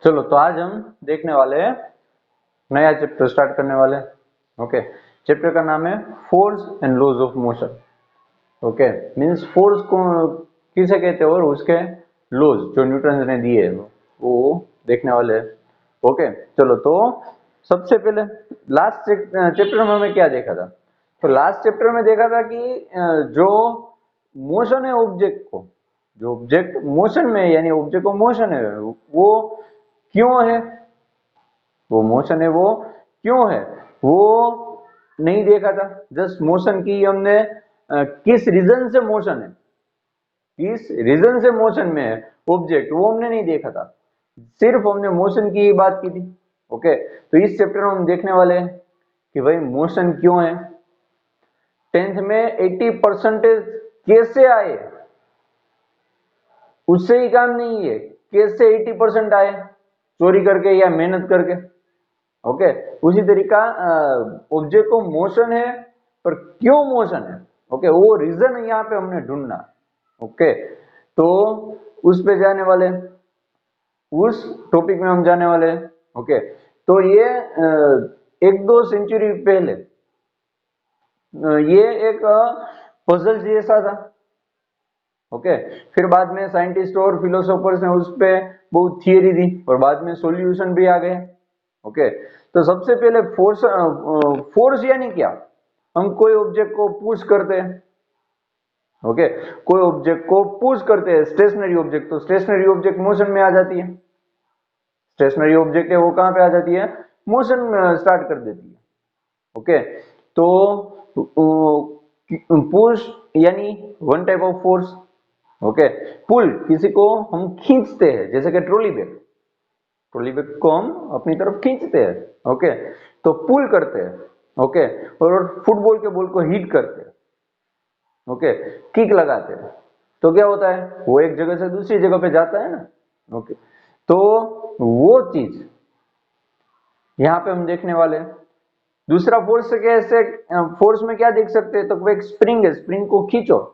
चलो तो आज हम देखने वाले हैं, नया चैप्टर स्टार्ट करने वाले हैं। ओके, चैप्टर का नाम है force and laws of motion. Okay, means force को किसे कहते हैं और उसके लॉज जो न्यूटन ने दिए हैं वो देखने वाले हैं। ओके, चलो तो सबसे पहले लास्ट चैप्टर में हमें क्या देखा था? तो लास्ट चैप्टर में देखा था कि जो मोशन है ऑब्जेक्ट को, जो ऑब्जेक्ट मोशन में यानी ऑब्जेक्ट को मोशन है वो क्यों है, वो मोशन है वो क्यों है वो नहीं देखा था। जस्ट मोशन की हमने किस रीजन से मोशन है, किस रीजन से मोशन में है ऑब्जेक्ट, वो हमने नहीं देखा था, सिर्फ हमने मोशन की ही बात की थी। ओके, तो इस चैप्टर में हम देखने वाले हैं कि भाई मोशन क्यों है, टेंथ में 80% कैसे आए, उससे ही काम नहीं है कैसे 80% आए, चोरी करके या मेहनत करके। ओके, उसी तरीका ऑब्जेक्ट को मोशन है पर क्यों मोशन है, ओके, वो रीजन यहाँ पे हमने ढूंढना। ओके, तो उस पे जाने वाले, उस टॉपिक में हम जाने वाले हैं। ओके, तो ये 1-2 सेंचुरी पहले ये एक पजल जैसा था। ओके, फिर बाद में साइंटिस्ट और फिलोसोफर्स ने उस पे बहुत थियरी दी और बाद में सॉल्यूशन भी आ गए। ओके, तो सबसे पहले फोर्स, फोर्स यानी क्या, हम कोई ऑब्जेक्ट को पुश करते हैं। ओके, कोई ऑब्जेक्ट को पुश करते हैं, स्टेशनरी ऑब्जेक्ट, तो स्टेशनरी ऑब्जेक्ट मोशन में आ जाती है। स्टेशनरी ऑब्जेक्ट है वो कहां पे आ जाती है, मोशन में स्टार्ट कर देती है। ओके, तो पुश यानी one type of force. Okay, pull किसी को हम खींचते हैं, जैसे कि ट्रॉली बैग, ट्रॉली बैग को हम अपनी तरफ खींचते हैं। ओके, तो पुल करते हैं। ओके, और फुटबॉल के बॉल को हिट करते हैं। ओके, किक लगाते हैं तो क्या होता है, वो एक जगह से दूसरी जगह पे जाता है ना। ओके, तो वो चीज यहां पे हम देखने वाले हैं। दूसरा फोर्स से कैसे, फोर्स में क्या देख सकते हैं, तो एक स्प्रिंग है, स्प्रिंग को खींचो,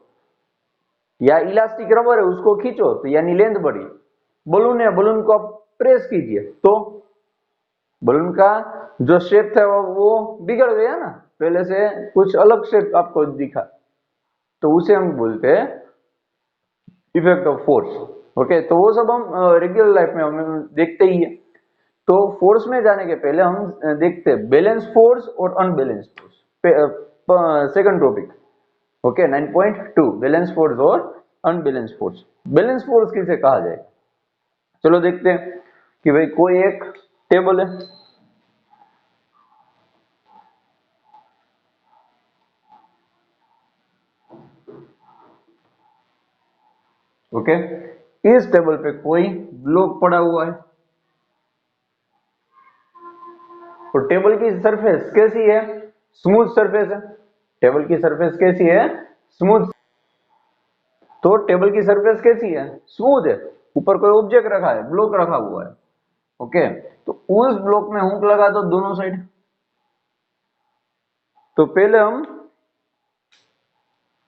या इलास्टिक रबर है उसको खींचो तो यानी लेंथ बढ़ी। बलून है, बलून को आप प्रेस कीजिए तो बलून का जो शेप था वो बिगड़ गया ना, पहले से कुछ अलग शेप आपको दिखा, तो उसे हम बोलते हैं इफेक्ट ऑफ फोर्स। ओके, तो वो सब हम रेगुलर लाइफ में हम देखते ही है। तो फोर्स में जाने के पहले हम देखते हैं बैलेंस फोर्स और unbalance force. Second topic, okay, 9.2 balance force और अनबैलेंस फोर्स। बैलेंस फोर्स किसे कहा जाए, चलो देखते हैं कि भाई कोई एक टेबल है, ओके, इस टेबल पे कोई ब्लॉक पड़ा हुआ है और टेबल की सरफेस कैसी है, स्मूथ सरफेस है। टेबल की सरफेस कैसी है, स्मूथ। तो टेबल की सरफेस कैसी है, स्मूथ है। ऊपर कोई ऑब्जेक्ट रखा है, ब्लॉक रखा हुआ है। ओके, तो उस ब्लॉक में हुक लगा दो दोनों साइड। तो पहले हम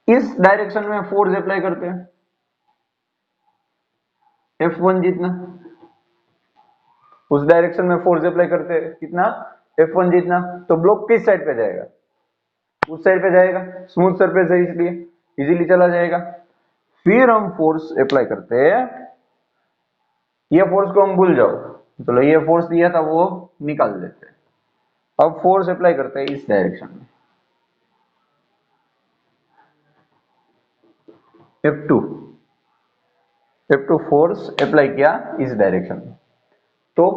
इस डायरेक्शन में फोर्स अप्लाई करते हैं, F1 जितना, उस डायरेक्शन में फोर्स अप्लाई करते हैं कितना, F1 जितना। तो ब्लॉक किस साइड पे जाएगा, उस साइड पे जाएगा, स्मूथ सरफेस है इसलिए इजीली चला जाएगा। फिर हम फोर्स अप्लाई करते हैं, ये फोर्स को हम भूल जाओ, चलो ये फोर्स दिया था वो निकाल देते हैं। अब फोर्स अप्लाई करते हैं इस डायरेक्शन में, F2, F2 फोर्स अप्लाई किया इस डायरेक्शन में, तो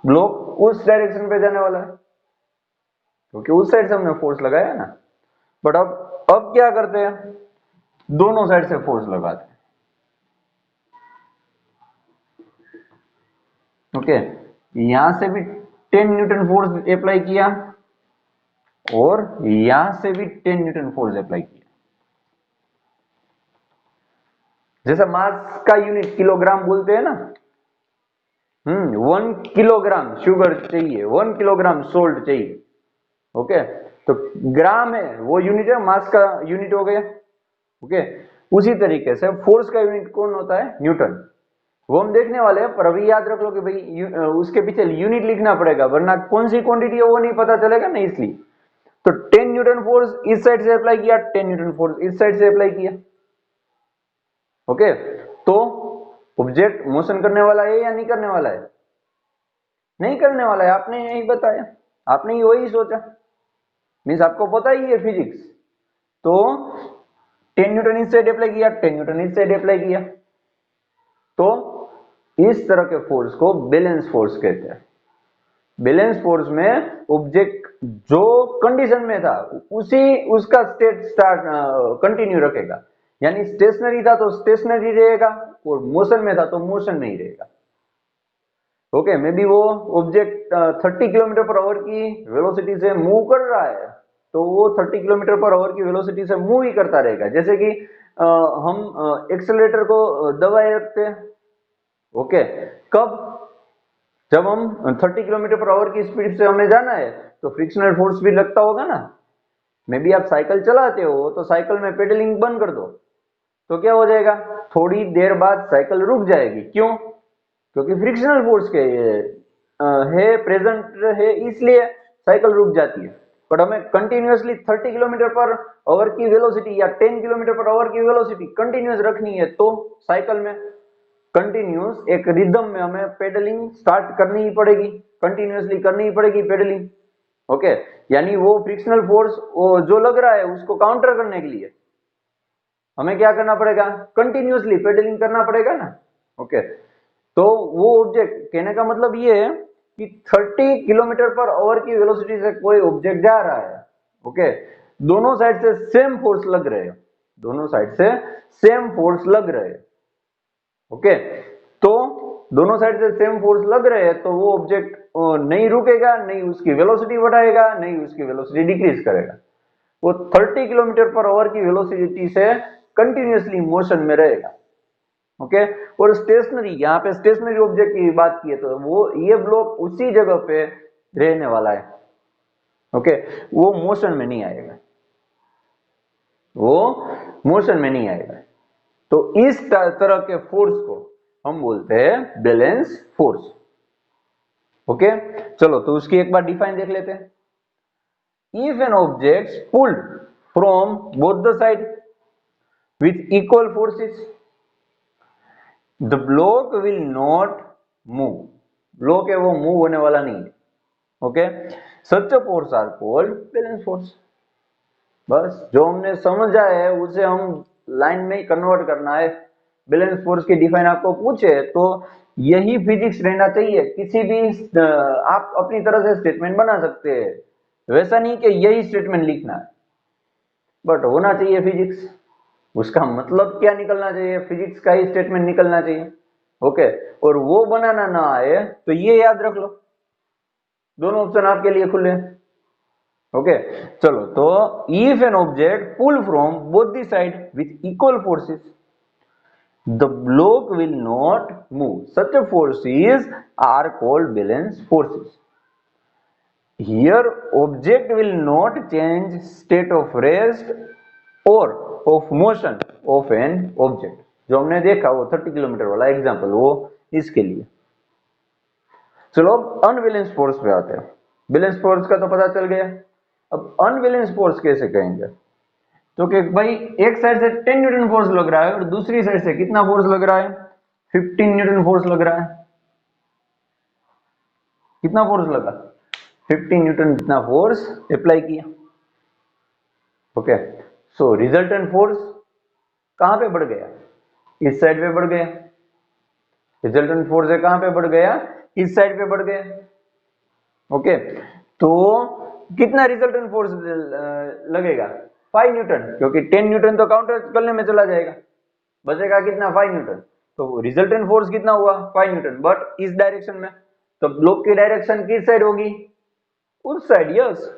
ब्लॉक उस डायरेक्शन पे जाने वाला है क्योंकि उस साइड से हमने फोर्स लगाया है ना। बट अब क्या करते हैं, दोनों साइड से फोर्स लगाते हैं। ओके, यहां से भी 10 न्यूटन फोर्स अप्लाई किया और यहां से भी 10 न्यूटन फोर्स अप्लाई किया। जैसे मास का यूनिट किलोग्राम बोलते हैं ना, 1 किलोग्राम शुगर चाहिए, 1 किलोग्राम सोल्ट चाहिए। ओके, तो ग्राम है वो यूनिट है, मास का यूनिट हो गया। ओके, उसी तरीके से फोर्स का यूनिट कौन होता है, न्यूटन। वो हम देखने वाले हैं, पर अभी याद रख लो कि भाई उसके पीछे यूनिट लिखना पड़ेगा, वरना कौन सी क्वांटिटी है वो नहीं पता चलेगा ना, इसलिए। तो 10 न्यूटन फोर्स इस साइड से अप्लाई किया, 10 न्यूटन फोर्स इस साइड से अप्लाई किया। ओके, तो ऑब्जेक्ट मोशन करने वाला है या नहीं करने वाला है? नहीं करने वाला है, आपने यही बताया, आपने ही वही सोचा, मीन्स आपको पता ही है फिजिक्स। तो 10 न्यूटन इस साइड अप्लाई किया, 10 न्यूटन इस साइड अप्लाई किया, तो इस तरह के फोर्स को बैलेंस फोर्स कहते हैं। बैलेंस फोर्स में ऑब्जेक्ट जो कंडीशन में था उसी उसका स्टेट स्टार्ट कंटिन्यू रखेगा, यानी स्टेशनरी था तो स्टेशनरी रहेगा, और मोशन में था तो मोशन में ही रहेगा। ओके, मे बी वो ऑब्जेक्ट 30 किलोमीटर पर आवर की वेलोसिटी से मूव कर रहा है, तो वो 30 किलोमीटर पर आवर की वेलोसिटी से मूव ही करता रहेगा। जैसे कि हम एक्सेलरेटर को दबाए रखते हैं। ओके, कब? जब हम 30 किलोमीटर पर आवर की स्पीड से हमें जाना है तो फ्रिक्शनल फोर्स भी लगता होगा ना। मे बी आप साइकिल चलाते हो तो साइकिल में पेडलिंग बंद कर दो तो क्या हो जाएगा, थोड़ी देर बाद साइकिल रुक जाएगी। क्यों? क्योंकि फ्रिक्शनल फोर्स के है प्रेजेंट है, इसलिए साइकिल रुक जाती है। बट हमें कंटिन्यूअसली 30 किलोमीटर पर आवर की वेलोसिटी या 10 किलोमीटर पर आवर की वेलोसिटी कंटिन्यूअस रखनी है, तो साइकिल में कंटिन्यूअस एक रिदम में हमें पेडलिंग स्टार्ट करनी ही पड़ेगी, कंटिन्यूअसली करनी ही पड़ेगी पेडलिंग। ओके, यानी वो फ्रिक्शनल फोर्स जो लग रहा है उसको काउंटर करने के लिए हमें क्या करना पड़ेगा, कंटिन्यूअसली पेडलिंग करना पड़ेगा ना। ओके, तो वो ऑब्जेक्ट, कहने का मतलब ये है कि 30 किलोमीटर पर आवर की वेलोसिटी से कोई ऑब्जेक्ट जा रहा है। ओके, दोनों साइड से सेम फोर्स लग रहे हैं, दोनों साइड से सेम फोर्स लग रहे हैं। ओके, तो दोनों साइड से सेम फोर्स लग रहे हैं, तो वो ऑब्जेक्ट नहीं रुकेगा, नहीं उसकी वेलोसिटी बढ़ाएगा, नहीं उसकी वेलोसिटी डिक्रीज करेगा। वो 30 किलोमीटर पर आवर की वेलोसिटी से कंटिन्यूअसली मोशन में रहेगा। ओके, और स्टेशनरी, यहाँ पे स्टेशनरी ऑब्जेक्ट की बात की है तो वो ये ब्लॉक उसी जगह पे रहने वाला है। ओके, वो मोशन में नहीं आएगा, वो मोशन में नहीं आएगा। तो इस तरह के फोर्स को हम बोलते हैं बैलेंस फोर्स। ओके, चलो तो उसकी एक बार डिफाइन देख लेते हैं। If an object pulled from both the side with equal forces, the block will not move. Block है वो मूव होने वाला नहीं है। Okay, such force are called balance force. बस जो हमने समझा है उसे हम लाइन में ही कन्वर्ट करना है। बैलेंस फोर्स की डिफाइन आपको पूछे तो यही फिजिक्स रहना चाहिए। किसी भी आप अपनी तरह से स्टेटमेंट बना सकते हैं, वैसा नहीं कि यही स्टेटमेंट लिखना है, बट होना चाहिए फिजिक्स। उसका मतलब क्या निकलना चाहिए, फिजिक्स का ही स्टेटमेंट निकलना चाहिए। ओके, और वो बनाना ना आए तो ये याद रख लो, दोनों ऑप्शन आपके लिए खुले हैं। ओके, चलो तो if an object pull from both the side with equal forces, the block will not move. Such a forces are called balance forces. Here object will not change state of rest or of motion of an object. जो हमने देखा वो 30 kilometre वाला example, वो इसके लिए। चलो अब अनबैलेंस फोर्स पे आते हैं। बैलेंस फोर्स का तो पता चल गया, अब अनबैलेंस फोर्स कैसे कहेंगे? तो कि भाई एक साइड से 10 न्यूटन फोर्स लग रहा है और दूसरी साइड से कितना फोर्स लग रहा है, 15 न्यूटन फोर्स लग रहा है। कितना फोर्स लगा? 15 न्यूटन जितना फोर्स अप्लाई किया। ओके, सो रिजल्टेंट फोर्स कहां पे बढ़ गया? इस साइड पे बढ़ गया। रिजल्टेंट फोर्स है कहां पे बढ़ गया? इस साइड पे बढ़ गया। ओके, तो कितना रिजल्टेंट फोर्स लगेगा? 5 न्यूटन, क्योंकि 10 न्यूटन तो काउंटर करने में चला जाएगा, बचेगा कितना? 5 न्यूटन। तो रिजल्टेंट फोर्स कितना हुआ? 5 न्यूटन, बट इस डायरेक्शन में। तो ब्लॉक की डायरेक्शन किस साइड होगी? उस साइड, यस।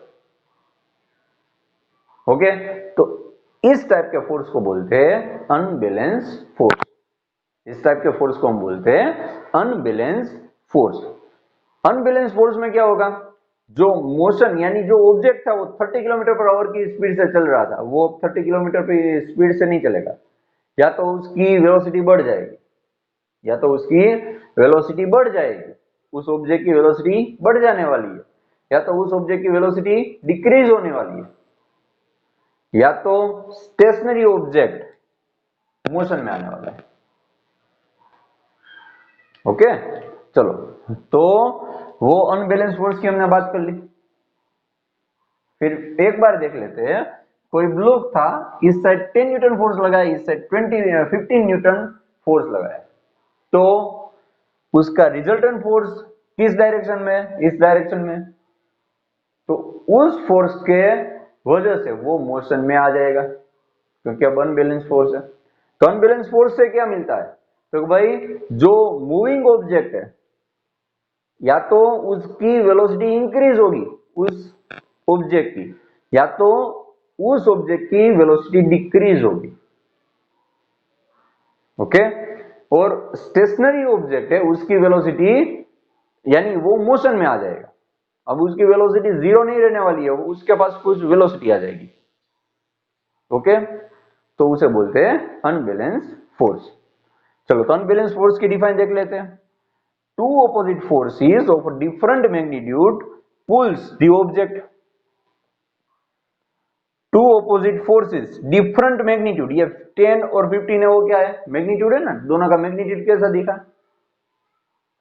ओके, तो इस टाइप के फोर्स को बोलते हैं अनबैलेंस फोर्स। इस टाइप के फोर्स को हम बोलते हैं अनबैलेंस फोर्स। अनबैलेंस फोर्स में क्या होगा? जो मोशन, यानी जो ऑब्जेक्ट था वो 30 किलोमीटर पर आवर की स्पीड से चल रहा था, वो 30 किलोमीटर की स्पीड से नहीं चलेगा, या तो उसकी वेलोसिटी बढ़ जाएगी या तो उसकी वेलोसिटी बढ़ जाएगी, उस ऑब्जेक्ट की वेलोसिटी बढ़ जाने वाली है, या तो उस ऑब्जेक्ट की वेलोसिटी डिक्रीज होने वाली है, या तो स्टेशनरी ऑब्जेक्ट मोशन में आने वाला है। ओके, चलो, तो वो अनबैलेंस फोर्स की हमने बात कर ली। फिर एक बार देख लेते हैं, कोई ब्लॉक था, इस साइड 10 न्यूटन फोर्स लगाया, इस साइड 15 न्यूटन फोर्स लगाया, तो उसका रिजल्टेंट फोर्स किस डायरेक्शन में, इस डायरेक्शन में, तो उस फोर्स के वजह से वो मोशन में आ जाएगा, क्योंकि अब अनबैलेंस फोर्स है। तो अनबैलेंस फोर्स से क्या मिलता है, तो भाई जो मूविंग ऑब्जेक्ट है, या तो उसकी वेलोसिटी इंक्रीज होगी उस ऑब्जेक्ट की, या तो उस ऑब्जेक्ट की वेलोसिटी डिक्रीज होगी। ओके, और स्टेशनरी ऑब्जेक्ट है, उसकी वेलोसिटी यानी वो मोशन में आ जाएगा। अब उसकी वेलोसिटी जीरो नहीं रहने वाली है, उसके पास कुछ वेलोसिटी आ जाएगी। ओके, तो उसे बोलते हैं अनबैलेंस फोर्स। चलो, तो अनबैलेंस फोर्स की डिफाइन देख लेते हैं। Two opposite forces of different magnitude pulls the object. Two opposite forces different magnitude, ये 10 और 15 है, वो क्या है, मैग्नीट्यूड है ना, दोनों का मैग्नीट्यूड कैसा दिखा,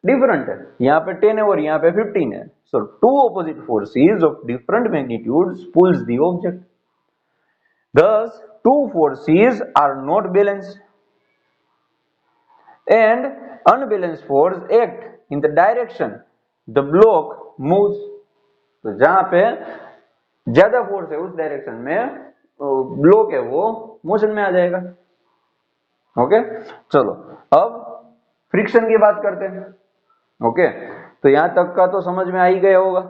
डिफरेंट है। यहां पे 10 है और यहां पे 15 है। So two opposite forces of different magnitudes pulls the object, thus two forces are not balanced and unbalanced force act in the direction the block moves। तो जहां पे ज्यादा फोर्स है उस डायरेक्शन में ब्लॉक है वो मोशन में आ जाएगा। ओके, चलो, अब फ्रिक्शन की बात करते हैं। ओके, तो यहां तक का तो समझ में आ ही गया होगा।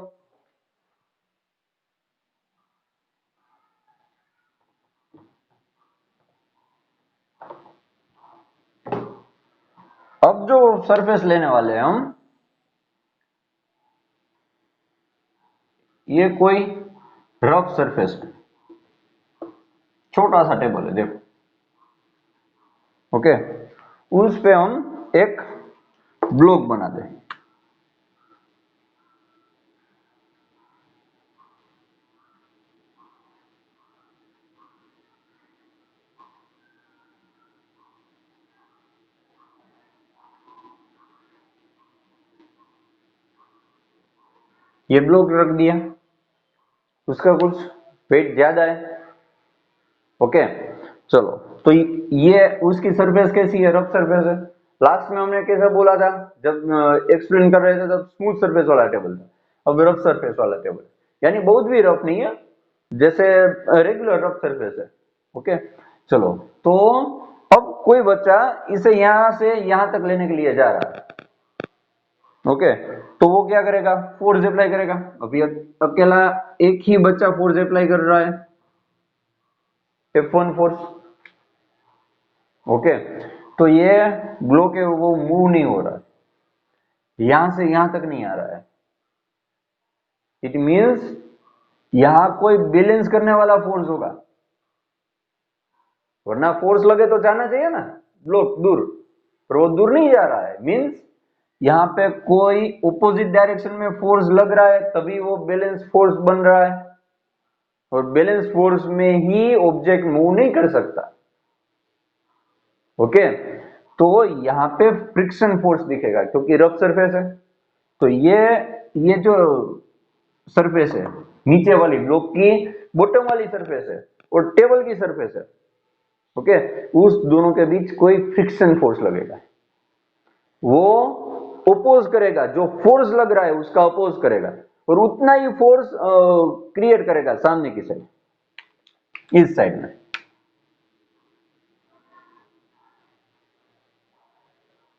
अब जो सरफेस लेने वाले हैं हम, ये कोई रफ सरफेस, छोटा सा टेबल है, देखो। ओके, उस पे हम एक ब्लॉक बना दें। ये ब्लॉक रख दिया, उसका कुछ वेट ज्यादा है। ओके, चलो, तो ये उसकी सरफेस कैसी है, रफ सरफेस है। लास्ट में हमने कैसा बोला था, जब एक्सप्लेन कर रहे थे तब स्मूथ सरफेस वाला टेबल था, अब रफ सरफेस वाला टेबल, यानी बहुत भी रफ नहीं है, जैसे रेगुलर रफ सरफेस है। ओके, चलो, तो अब कोई बच्चा इसे यहां से यहां तक लेने के लिए जा रहा है। ओके, तो वो क्या करेगा, फोर्स अप्लाई करेगा। अभी अकेला एक ही बच्चा फोर्स अप्लाई कर रहा है, F1 फोर्स। ओके, तो ये ब्लॉक है वो मूव नहीं हो रहा है, यहां से यहां तक नहीं आ रहा है। इट मींस यहां कोई बैलेंस करने वाला फोर्स होगा, वरना फोर्स लगे तो जाना चाहिए ना ब्लॉक दूर, पर वो दूर नहीं जा रहा है। मींस यहां पे कोई ऑपोजिट डायरेक्शन में फोर्स लग रहा है, तभी वो बैलेंस फोर्स बन रहा है, और बैलेंस फोर्स में ही ऑब्जेक्ट मूव नहीं कर सकता। ओके, तो यहां पे फ्रिक्शन फोर्स दिखेगा क्योंकि रफ सरफेस है। तो ये जो सरफेस है, नीचे वाली ब्लॉक की बॉटम वाली सरफेस है और टेबल की सरफेस है। ओके, उस दोनों के बीच कोई फ्रिक्शन फोर्स लगेगा, वो ओपोज करेगा, जो फोर्स लग रहा है उसका अपोज करेगा, और उतना ही फोर्स क्रिएट करेगा सामने की साइड, इस साइड में।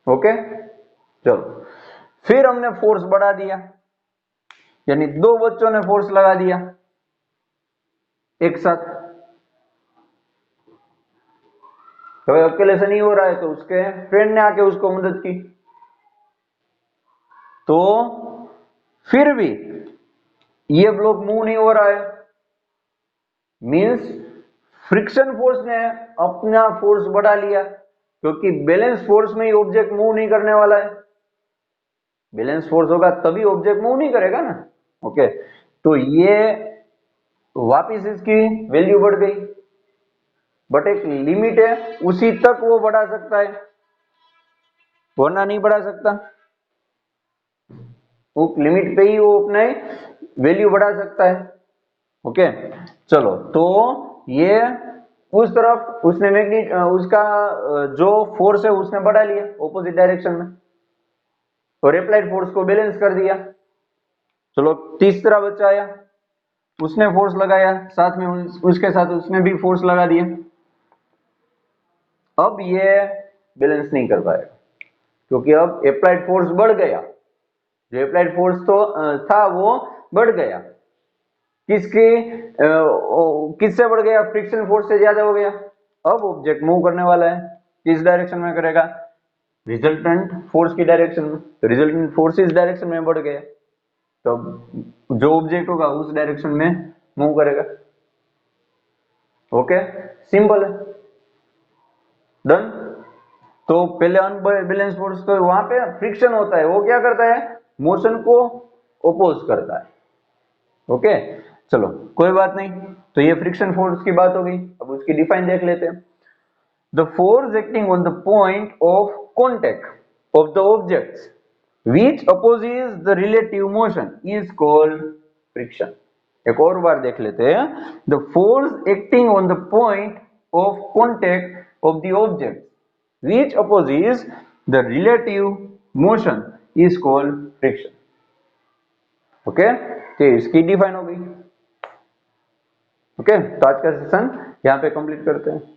ओके, चलो, फिर हमने फोर्स बढ़ा दिया, यानी दो बच्चों ने फोर्स लगा दिया एक साथ। तो अकेले से नहीं हो रहा है, तो उसके फ्रेंड ने आके उसको मदद की, तो फिर भी ये ब्लॉक मूव नहीं हो रहा है। मींस फ्रिक्शन फोर्स ने अपना फोर्स बढ़ा लिया, क्योंकि बैलेंस फोर्स में ही ऑब्जेक्ट मूव नहीं करने वाला है। बैलेंस फोर्स होगा तभी ऑब्जेक्ट मूव नहीं करेगा ना। ओके, तो ये वापिस इसकी वैल्यू बढ़ गई, बट एक लिमिट है, उसी तक वो बढ़ा सकता है, वरना नहीं बढ़ा सकता। वो लिमिट पे ही वो अपने वैल्यू बढ़ा सकता है। ओके, चलो, तो ये उस तरफ उसने उसका जो फोर्स है उसने बढ़ा लिया ऑपोजिट डायरेक्शन में, और अप्लाइड फोर्स को बैलेंस कर दिया। चलो, तीसरा बच्चा आया, उसने फोर्स लगाया, साथ में उसके साथ उसने भी फोर्स लगा दिया। अब ये बैलेंस नहीं कर पाएगा, क्योंकि अब अप्लाइड फोर्स बढ़ गया। जो अप्लाइड फोर्स तो था वो बढ़ गया, किससे बढ़ गया? फ्रिक्शन फोर्स से ज्यादा हो गया। अब ऑब्जेक्ट मूव करने वाला है, किस डायरेक्शन में करेगा? रिजल्टेंट फोर्स की डायरेक्शन में। तो रिजल्टेंट फोर्स इस डायरेक्शन में बढ़ गया, तो जो ऑब्जेक्ट होगा उस डायरेक्शन में मूव करेगा। ओके, सिंपल है, डन। तो पहले अनबैलेंस फोर्स, तो वहां पे फ्रिक्शन होता है, वो क्या करता है? मोशन को ओपोज करता है। ओके, चलो कोई बात नहीं, तो ये फ्रिक्शन फोर्स की बात हो गई। अब उसकी डिफाइन देख लेते हैं। The force acting on the point of contact of the objects which opposes the relative motion is called friction। एक और बार देख लेते हैं। The force acting on the point of contact of the object which opposes the relative motion is called friction। Okay, तो इसकी define हो गई। Okay, तो आज का सेशन यहाँ पे कंप्लीट करते हैं।